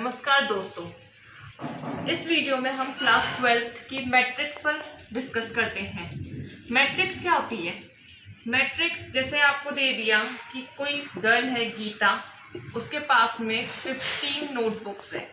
नमस्कार दोस्तों, इस वीडियो में हम क्लास 12 की मैट्रिक्स पर डिस्कस करते हैं। मैट्रिक्स क्या होती है? मैट्रिक्स जैसे आपको दे दिया कि कोई गर्ल है गीता, उसके पास में 15 नोटबुक्स है,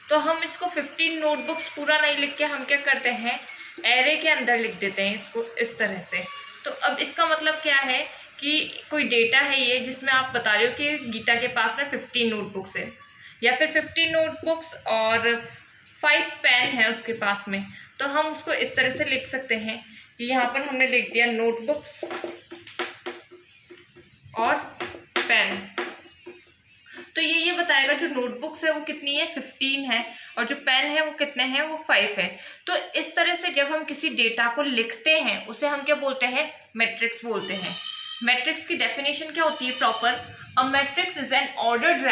तो हम इसको 15 नोटबुक्स पूरा नहीं लिख के हम क्या करते हैं, एरे के अंदर लिख देते हैं इसको इस तरह से। तो अब इसका मतलब क्या है कि कोई डेटा है ये जिसमें आप बता रहे हो कि गीता के पास में 15 नोटबुक्स है, या फिर 15 नोटबुक्स और 5 पेन है उसके पास में, तो हम उसको इस तरह से लिख सकते हैं कि यहाँ पर हमने लिख दिया नोटबुक्स और पेन। तो ये बताएगा जो नोटबुक्स है वो कितनी है, 15 है, और जो पेन है वो कितने हैं, वो 5 है। तो इस तरह से जब हम किसी डेटा को लिखते हैं उसे हम क्या बोलते हैं, मैट्रिक्स बोलते हैं। मैट्रिक्स की डेफिनेशन क्या होती है proper? A matrix is an ordered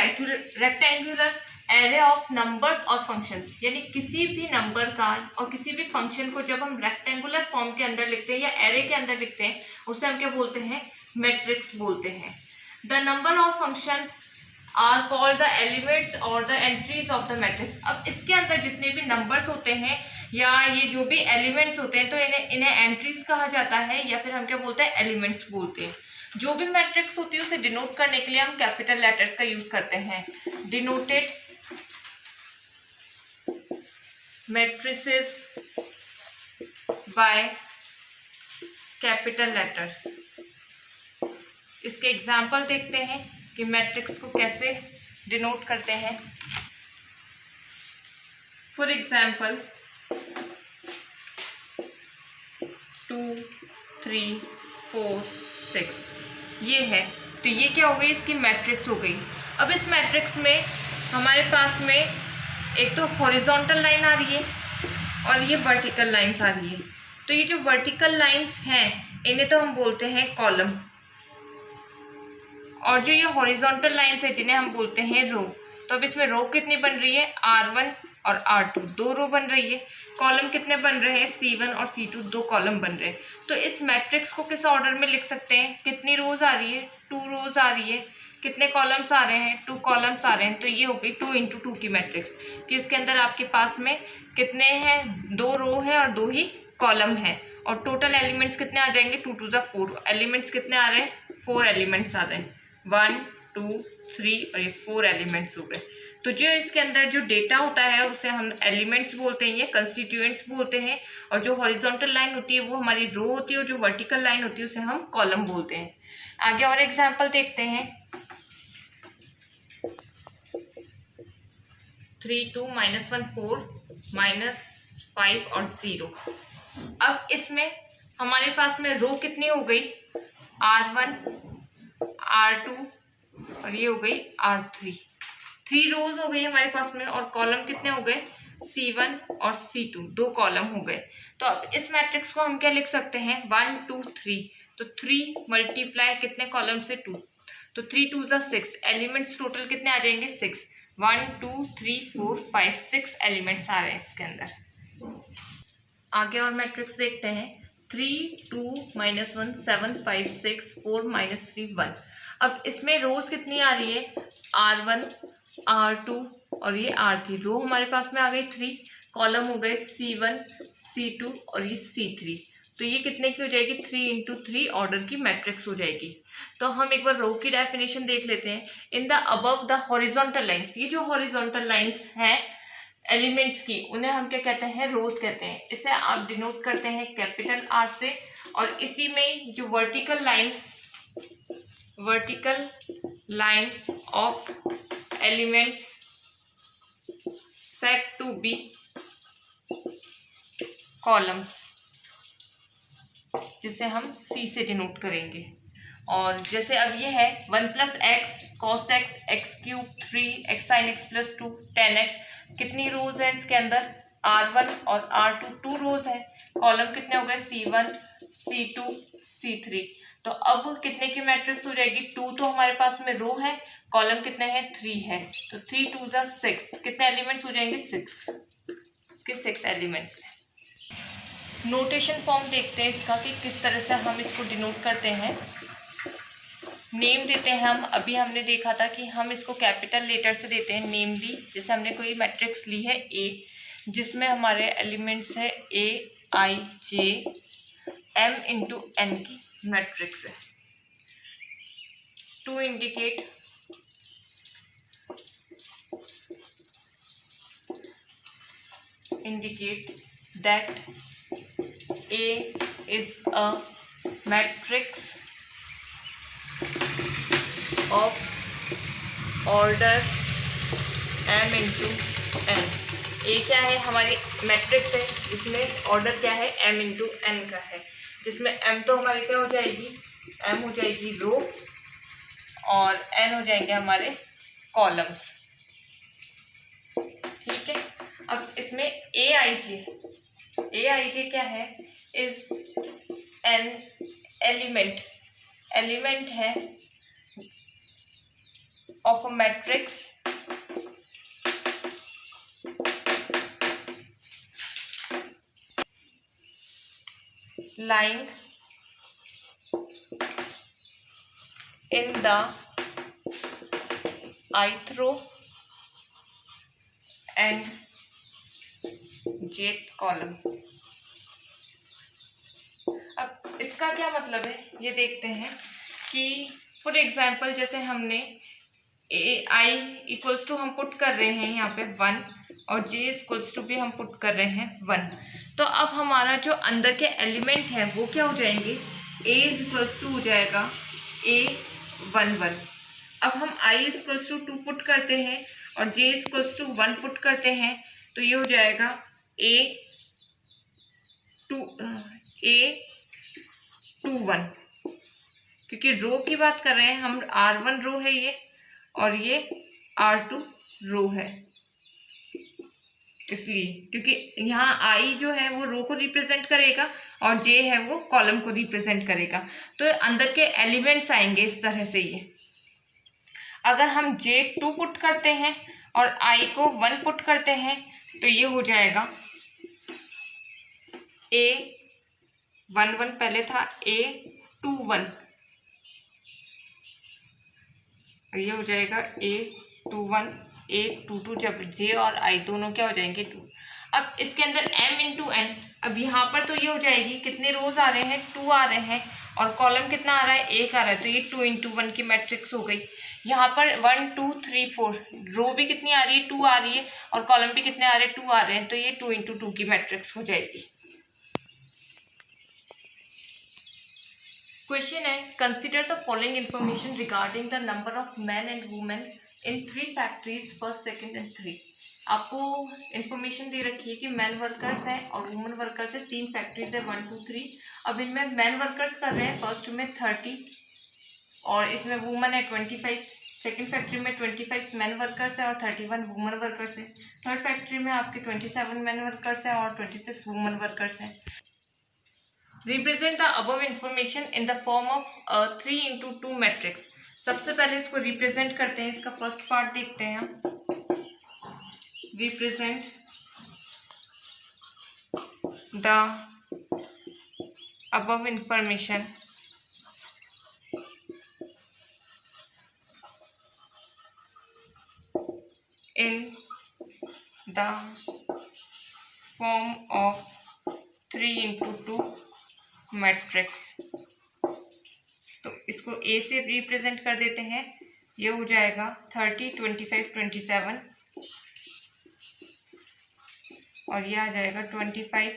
rectangular array of numbers और फंक्शंस। यानी किसी भी नंबर का और किसी भी फंक्शन को जब हम रेक्टेंगुलर फॉर्म के अंदर लिखते हैं या एरे के अंदर लिखते हैं उसे हम क्या बोलते हैं, मैट्रिक्स बोलते हैं। The number of functions are called the elements और the entries of the matrix. अब इसके अंदर जितने भी नंबर्स होते हैं या ये जो भी एलिमेंट्स होते हैं तो इन्हें एंट्रीज कहा जाता है, या फिर हम क्या बोलते हैं, एलिमेंट्स बोलते हैं। जो भी मैट्रिक्स होती है उसे डिनोट करने के लिए हम कैपिटल लेटर्स का यूज करते हैं। Denoted matrices by capital letters. इसके एग्जाम्पल देखते हैं कि मैट्रिक्स को कैसे डिनोट करते हैं। फॉर एग्जाम्पल 2, 3, 4, 6 ये है, तो ये क्या हो गई, इसकी मैट्रिक्स हो गई। अब इस मैट्रिक्स में हमारे पास में एक तो हॉरिजॉन्टल लाइन आ रही है और ये वर्टिकल लाइंस आ रही है। तो ये जो वर्टिकल लाइंस हैं इन्हें तो हम बोलते हैं कॉलम, और जो ये हॉरिजॉन्टल लाइंस है जिन्हें हम बोलते हैं रो। तो अब इसमें रो कितनी बन रही है, R1 और R2 दो रो बन रही है। कॉलम कितने बन रहे हैं, C1 और C2 दो कॉलम बन रहे हैं। तो इस मैट्रिक्स को किस ऑर्डर में लिख सकते हैं, कितनी रोज आ रही है, 2 रोज आ रही है, कितने कॉलम्स आ रहे हैं, 2 कॉलम्स आ रहे हैं। तो ये हो गई 2 × 2 की मैट्रिक्स, कि इसके अंदर आपके पास में कितने हैं, 2 रो है और 2 ही कॉलम है, और टोटल एलिमेंट्स कितने आ जाएंगे, 2 × 2 = 4। एलिमेंट्स कितने आ रहे हैं, 4 एलिमेंट्स आ रहे हैं, 1, 2, 3 और ये 4 एलिमेंट्स हो गए। तो जो इसके अंदर जो डेटा होता है उसे हम एलिमेंट्स बोलते हैं, ये कंस्टिट्यूएंट्स बोलते हैं, और जो हॉरिजॉन्टल लाइन होती है वो हमारी रो होती है, और जो वर्टिकल लाइन होती है उसे हम कॉलम बोलते हैं। आगे और एग्जांपल देखते हैं। 3, 2, -1, 4, -5 और 0। अब इसमें हमारे पास में रो कितनी हो गई, R1, R2 और ये हो गई R3। 3 रोज हो गई हमारे पास में, और कॉलम कितने हो गए, C1 और C2 दो कॉलम हो गए। तो अब इस मैट्रिक्स को हम क्या लिख सकते हैं, 1, 2, 3। तो 3 मल्टीप्लाई कितने कॉलम से, 2, तो 3, 2 = 6। एलिमेंट्स टोटल कितने आ जाएंगे, 6। 1, 2, 3, 4, 5, 6 एलिमेंट्स आ रहे हैं इसके अंदर। आगे और मैट्रिक्स देखते हैं। 3, 2, -1, 7, 5, 6, 4, -3, 1। अब इसमें रोज कितनी आ रही है, R1, R2 और ये R3। रो हमारे पास में आ गई 3, कॉलम हो गए C1, C2 और ये C3। तो ये कितने की हो जाएगी, 3 × 3 ऑर्डर की मैट्रिक्स हो जाएगी। तो हम एक बार रो की डेफिनेशन देख लेते हैं। In the above the horizontal lines, ये जो हॉरिजॉन्टल लाइंस हैं एलिमेंट्स की, उन्हें हम क्या कहते हैं, रोज कहते हैं। इसे आप डिनोट करते हैं कैपिटल R से, और इसी में जो vertical lines of elements set to be columns, जिसे हम C से डिनोट करेंगे। और जैसे अब ये है 1 + x cos x x³ 3 x sin x + 2 tan x। कितनी रोज है इसके अंदर, R1 और R2 2 रोज है, कॉलम कितने हो गए, C1, C2, C3। तो अब कितने की मैट्रिक्स हो जाएगी, 2 तो हमारे पास में रो है, कॉलम कितने हैं, 3 है। तो 3, 2 = 6। कितने एलिमेंट्स हो जाएंगे, 6। इसके 6 एलिमेंट्स हैं। नोटेशन फॉर्म देखते हैं इसका कि किस तरह से हम इसको डिनोट करते हैं। नेम देते हैं हम। अभी हमने देखा था कि हम इसको कैपिटल लेटर से देते हैं, नेमली जैसे हमने कोई मैट्रिक्स ली है ए, जिसमें हमारे एलिमेंट्स है a i j m into n की मैट्रिक्स है। To indicate that A is a matrix of order m into n। A क्या है, हमारी मैट्रिक्स है, इसमें ऑर्डर क्या है, m इंटू n का है, जिसमें m तो हमारे क्या हो जाएगी, m हो जाएगी रो और n हो जाएंगे हमारे कॉलम्स। ठीक है, अब इसमें ए आई जे क्या है, इज एन एलिमेंट है of a matrix lying in the ith row and jth column. अब इसका क्या मतलब है ये देखते हैं कि फॉर एग्जाम्पल जैसे हमने ए आई इक्वल्स टू हम पुट कर रहे हैं यहाँ पे 1 और जे इक्वल्स टू भी हम पुट कर रहे हैं 1। तो अब हमारा जो अंदर के एलिमेंट हैं वो क्या हो जाएंगे, ए इक्वल्स टू हो जाएगा ए 1 1। अब हम आई इक्वल्स टू 2 पुट करते हैं और जे इक्वल्स टू 1 पुट करते हैं, तो ये हो जाएगा ए 2 1, क्योंकि रो की बात कर रहे हैं हम, R1 रो है ये और ये R2 रो है, इसलिए क्योंकि यहाँ आई जो है वो रो को रिप्रेजेंट करेगा और जे है वो कॉलम को रिप्रेजेंट करेगा। तो अंदर के एलिमेंट्स आएंगे इस तरह से। ये अगर हम जे 2 पुट करते हैं और आई को 1 पुट करते हैं तो ये हो जाएगा ए 1 1 पहले था ए 2 1 और ये हो जाएगा ए 2 1 ए 2 2, जब जे और आई दोनों क्या हो जाएंगे 2। अब इसके अंदर m इंटू एन, अब यहाँ पर तो ये हो जाएगी, कितने रोज आ रहे हैं 2 आ रहे हैं और कॉलम कितना आ रहा है 1 आ रहा है, तो ये 2 इंटू 1 की मैट्रिक्स हो गई। यहाँ पर 1 2 3 4 रो भी कितनी आ रही है 2 आ रही है और कॉलम भी कितने आ रहे हैं 2 आ रहे हैं, तो ये 2 इंटू 2 की मैट्रिक्स हो जाएगी। क्वेश्चन है, consider the following information regarding the number of man and women in 3 factories first second and 3। आपको इंफॉर्मेशन दे रखी है कि मैन वर्कर्स हैं और वुमेन वर्कर्स है, 3 फैक्ट्रीज है 1 2 3। अब इनमें मैन वर्कर्स कर रहे हैं फर्स्ट में 30 और इसमें वुमेन है 25। सेकंड फैक्ट्री में 25 मैन वर्कर्स है और 31 वुमेन वर्कर्स है। थर्ड फैक्ट्री में आपके 27 मैन वर्कर्स है और 26 वुमेन वर्कर्स है। Represent the above information in the form of 3 into 2 matrix. सबसे पहले इसको रिप्रेजेंट करते हैं, इसका फर्स्ट पार्ट देखते हैं हम। Represent the above information in the form of 3 into 2 matrix. तो इसको ए से रिप्रेजेंट कर देते हैं, ये हो जाएगा 30 25 27 और ये आ जाएगा 25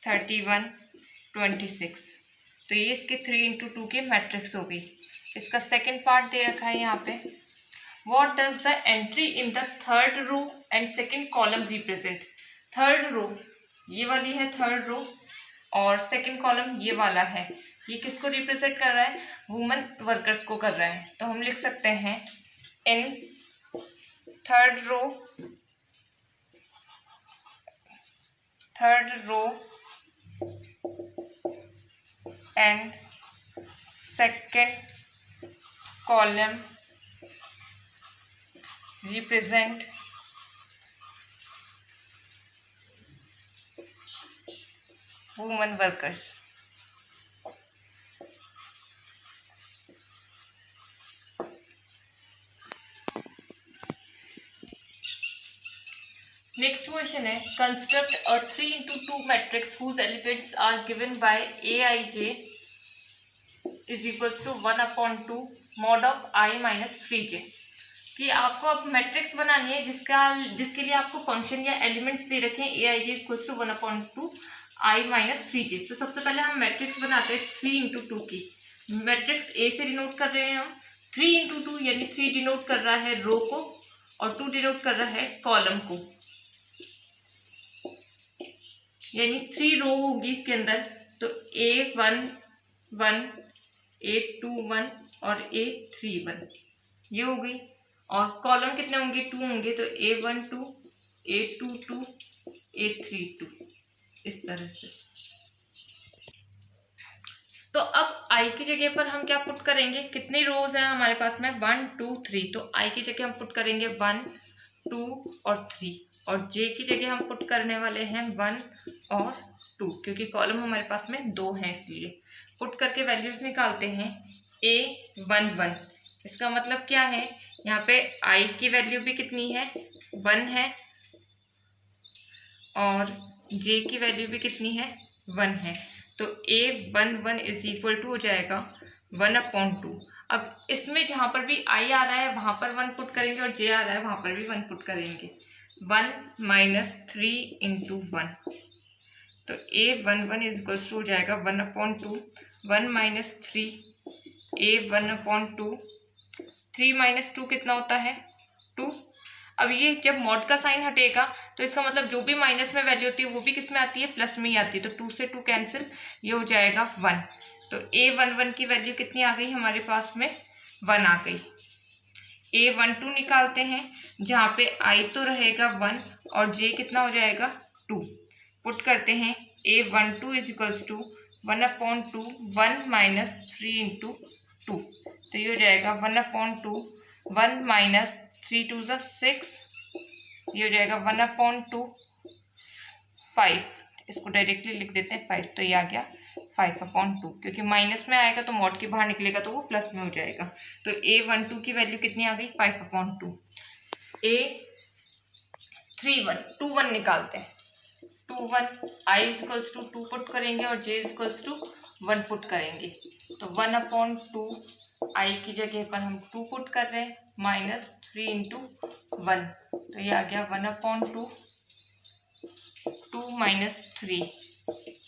31 26। तो ये इसके 3 इंटू 2 की मैट्रिक्स हो गई। इसका सेकंड पार्ट दे रखा है यहाँ पे, what does the entry in the third row and second column represent. Third row ये वाली है थर्ड रो और सेकंड कॉलम ये वाला है, ये किसको रिप्रेजेंट कर रहा है, वुमेन वर्कर्स को कर रहा है। तो हम लिख सकते हैं in third row and second column represent women workers. Next question है, construct a 3x2 matrix whose elements are given by aij is equals to 1/2 mod of i minus 3j। कि आपको अब मैट्रिक्स बनानी है जिसके लिए आपको फंक्शन या एलिमेंट्स दे रखे हैं aij equals to 1/2 i minus 3j। तो सबसे पहले हम मैट्रिक्स बनाते हैं 3x2 की। मैट्रिक्स ए से डिनोट कर रहे हैं हम 3x2, यानी 3 डिनोट कर रहा है रो को और 2 डिनोट कर रहा है कॉलम को, यानी 3 रो होगी इसके अंदर। तो A1 1, A2 1 और A3 1 ये हो गई। और कॉलम कितने होंगे? 2 होंगे। तो A1 2, A2 2, A3 2, इस तरह से। तो अब i की जगह पर हम क्या पुट करेंगे? कितनी रोज है हमारे पास में? 1 2 3। तो i की जगह हम पुट करेंगे 1 2 और 3, और j की जगह हम पुट करने वाले हैं 1 और 2, क्योंकि कॉलम हमारे पास में 2 हैं, इसलिए पुट करके वैल्यूज निकालते हैं। A1 1, इसका मतलब क्या है? यहाँ पे i की वैल्यू भी कितनी है? 1 है, और j की वैल्यू भी कितनी है? 1 है। तो A1 1 इज इक्वल टू हो जाएगा 1/2। अब इसमें जहाँ पर भी i आ रहा है वहाँ पर 1 पुट करेंगे, और j आ रहा है वहाँ पर भी 1 पुट करेंगे। 1 माइनस 3 इंटू 1। तो A1 1 इज इक्वल टू हो जाएगा 1/2। 1 माइनस 3, A1/2। 3 माइनस 2 कितना होता है? 2। अब ये जब मॉड का साइन हटेगा तो इसका मतलब जो भी माइनस में वैल्यू होती है वो भी किस में आती है? प्लस में ही आती है। तो 2 से 2 कैंसिल, ये हो जाएगा 1। तो A11 की वैल्यू कितनी आ गई हमारे पास में? 1 आ गई। A12 निकालते हैं, जहाँ पे i तो रहेगा 1 और j कितना हो जाएगा? 2। पुट करते हैं A12 is equals to 1/2 1 minus 3 into 2। तो ये हो जाएगा 1/2 1 माइनस 3 2 ज़ा 6, ये हो जाएगा 1/2 5। इसको डायरेक्टली लिख देते हैं 5। तो ये आ गया 5/2, क्योंकि माइनस में आएगा तो मॉड के बाहर निकलेगा तो वो प्लस में हो जाएगा। तो A12 की वैल्यू कितनी आ गई? 5/2। A31 2 1 निकालते हैं। 2 1 i इक्वल्स टू 2 पुट करेंगे और j इक्वल्स टू 1 पुट करेंगे। तो 1/2 i की जगह पर हम 2 पुट कर रहे हैं, माइनस 3 इंटू 1। तो ये आ गया 1/2 2 माइनस 3।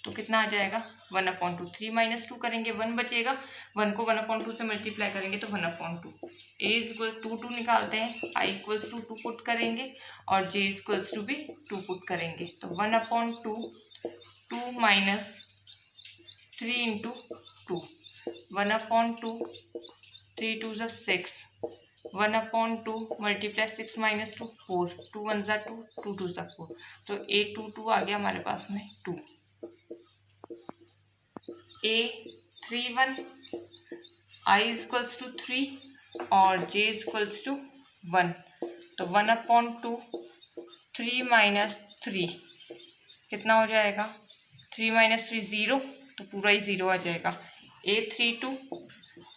तो कितना आ जाएगा? 1/2। 3 माइनस 2 करेंगे 1 बचेगा, 1 को 1/2 से मल्टीप्लाई करेंगे तो 1/2। a इक्वल 2 निकालते हैं, i इक्वल्स टू 2 पुट करेंगे और j इक्वल्स टू भी 2 पुट करेंगे। तो 1/2 2 माइनस 3 इंटू 2, 1/2 3 2 ज़ा 6, 1/2 मल्टीप्लाई 6 माइनस 2 4, 2 1 ज़ा 2, 2 2 ज़ा 4। तो A22 आ गया हमारे पास में 2। A31 i इक्वल्स टू 3 और j इक्वल्स टू 1। तो 1/2 3 माइनस 3 कितना हो जाएगा? 3 माइनस 3 0, तो पूरा ही 0 आ जाएगा। A32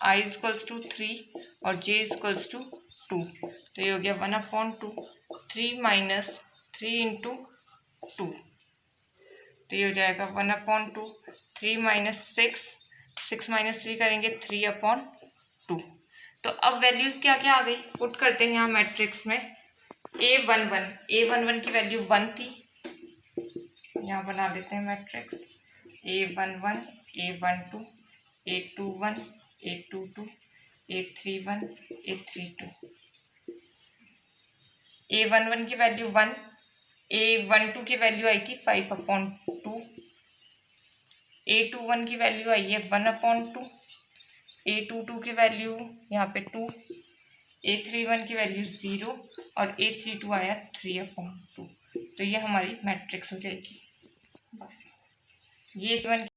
i इक्वल्स टू 3 और j इक्वल्स टू 2। तो ये हो गया 1/2 3 माइनस 3 इंटू 2। तो ये हो जाएगा 1/2 3 माइनस 6 माइनस 3 करेंगे 3/2। तो अब वैल्यूज क्या क्या आ गई? पुट करते हैं यहाँ मैट्रिक्स में। A11 की वैल्यू 1 थी, यहाँ बना लेते हैं matrix. A11 A12 A21 A22 A31 A32। A11 की वैल्यू 1, A12 की वैल्यू आई थी 5/2, A21 की वैल्यू आई है 1/2, A22 की वैल्यू यहाँ पे 2, A31 की वैल्यू 0 और A32 आया 3/2। तो ये हमारी मैट्रिक्स हो जाएगी। बस ये 1